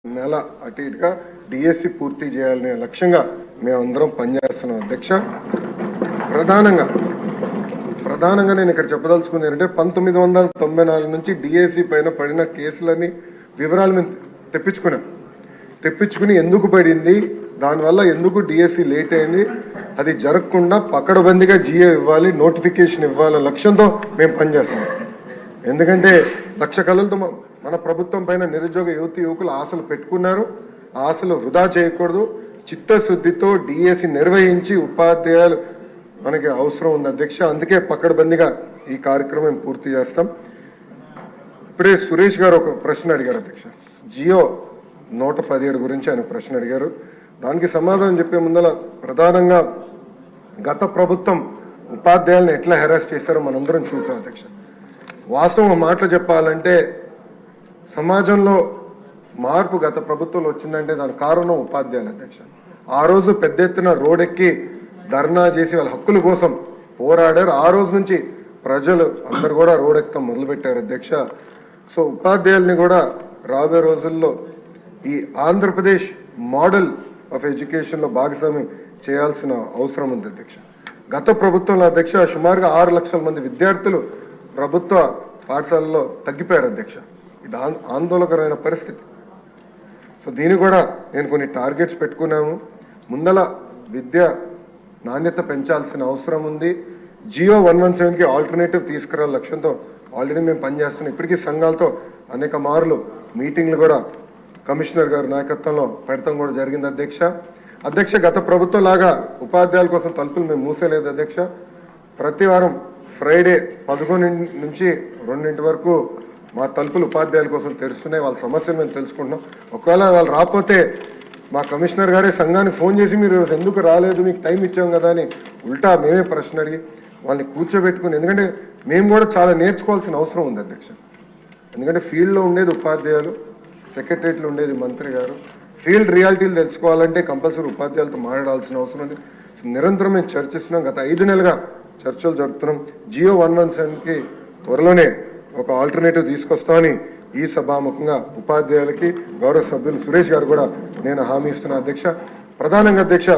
నెల అటు ఇటుగా డిఎస్సి పూర్తి చేయాలనే లక్ష్యంగా మేమందరం పనిచేస్తున్నాం అధ్యక్ష. ప్రధానంగా నేను ఇక్కడ చెప్పదలుచుకుంది ఏంటంటే 1994 నుంచి డిఎస్సి పైన పడిన కేసులని వివరాలు మేము తెప్పించుకుని ఎందుకు పడింది, దానివల్ల ఎందుకు డిఎస్సి లేట్ అయింది, అది జరగకుండా పకడ్బందీగా జియో ఇవ్వాలి, నోటిఫికేషన్ ఇవ్వాలనే లక్ష్యంతో మేము పనిచేస్తున్నాం. ఎందుకంటే లక్ష కళలతో మన ప్రభుత్వం పైన నిరుద్యోగ యువకులు ఆశలు పెట్టుకున్నారు. ఆ ఆశలు వృధా చేయకూడదు. చిత్తశుద్ధితో డిఎస్సి నిర్వహించి ఉపాధ్యాయులు మనకి అవసరం ఉంది అధ్యక్ష. అందుకే పకడ్బందీగా ఈ కార్యక్రమం పూర్తి చేస్తాం. ఇప్పుడే సురేష్ గారు ఒక ప్రశ్న అడిగారు అధ్యక్ష. జియో 117 గురించి ఆయన ప్రశ్న అడిగారు. దానికి సమాధానం చెప్పే ముందర ప్రధానంగా గత ప్రభుత్వం ఉపాధ్యాయులను ఎట్లా హెరాస్ చేశారో మనందరం చూసాం అధ్యక్ష. వాస్తవం మాటలు చెప్పాలంటే సమాజంలో మార్పు గత ప్రభుత్వంలో వచ్చిందంటే దాని కారణం ఉపాధ్యాయులు అధ్యక్ష. ఆ రోజు పెద్ద ఎత్తున రోడ్డెక్కి ధర్నా చేసి వాళ్ళ హక్కుల కోసం పోరాడారు. ఆ రోజు నుంచి ప్రజలు అందరు కూడా రోడ్డెక్కడం మొదలుపెట్టారు అధ్యక్ష. సో ఉపాధ్యాయుల్ని కూడా రాబోయే రోజుల్లో ఈ ఆంధ్రప్రదేశ్ మోడల్ ఆఫ్ ఎడ్యుకేషన్లో భాగస్వామ్యం చేయాల్సిన అవసరం ఉంది అధ్యక్ష. గత ప్రభుత్వంలో అధ్యక్ష సుమారుగా 6 లక్షల మంది విద్యార్థులు ప్రభుత్వ పాఠశాలలో తగ్గిపోయారు అధ్యక్ష. ఇది ఆందోళనకరమైన పరిస్థితి. సో దీన్ని కూడా నేను కొన్ని టార్గెట్స్ పెట్టుకున్నాము. ముందల విద్య నాణ్యత పెంచాల్సిన అవసరం ఉంది. జియో 117కి ఆల్టర్నేటివ్ తీసుకురావాల లక్ష్యంతో ఆల్రెడీ మేము పనిచేస్తున్నాం. ఇప్పటికీ సంఘాలతో అనేక మార్లు మీటింగ్లు కూడా కమిషనర్ గారి నాయకత్వంలో పెడతాం కూడా జరిగింది అధ్యక్ష. గత ప్రభుత్వం లాగా ఉపాధ్యాయుల కోసం తలుపులు మేము మూసేలేదు అధ్యక్ష. ప్రతి వారం ఫ్రైడే 11 నుంచి 2 వరకు మా తలుపులు ఉపాధ్యాయుల కోసం తెరుస్తున్నాయి. వాళ్ళ సమస్యలు మేము తెలుసుకుంటున్నాం. ఒకవేళ వాళ్ళు రాకపోతే మా కమిషనర్ గారే సంఘానికి ఫోన్ చేసి మీరు ఎందుకు రాలేదు, మీకు టైం ఇచ్చాం కదా అని ఉల్టా మేమే ప్రశ్న అడిగి వాళ్ళని కూర్చోబెట్టుకుని, ఎందుకంటే మేము కూడా చాలా నేర్చుకోవాల్సిన అవసరం ఉంది అధ్యక్ష. ఎందుకంటే ఫీల్డ్లో ఉండేది ఉపాధ్యాయులు, సెక్రటరియట్లో ఉండేది మంత్రి గారు. ఫీల్డ్ రియాలిటీలు తెలుసుకోవాలంటే కంపల్సరీ ఉపాధ్యాయులతో మాట్లాడాల్సిన అవసరం ఉంది. నిరంతరం మేము చర్చిస్తున్నాం. గత 5 నెలలుగా చర్చలు జరుపుతున్నాం. జియో 117కి త్వరలోనే ఒక ఆల్టర్నేటివ్ తీసుకొస్తామని ఈ సభాముఖంగా ఉపాధ్యాయులకి గౌరవ సభ్యులు సురేష్ గారు కూడా నేను హామీ ఇస్తున్నా అధ్యక్ష. ప్రధానంగా అధ్యక్ష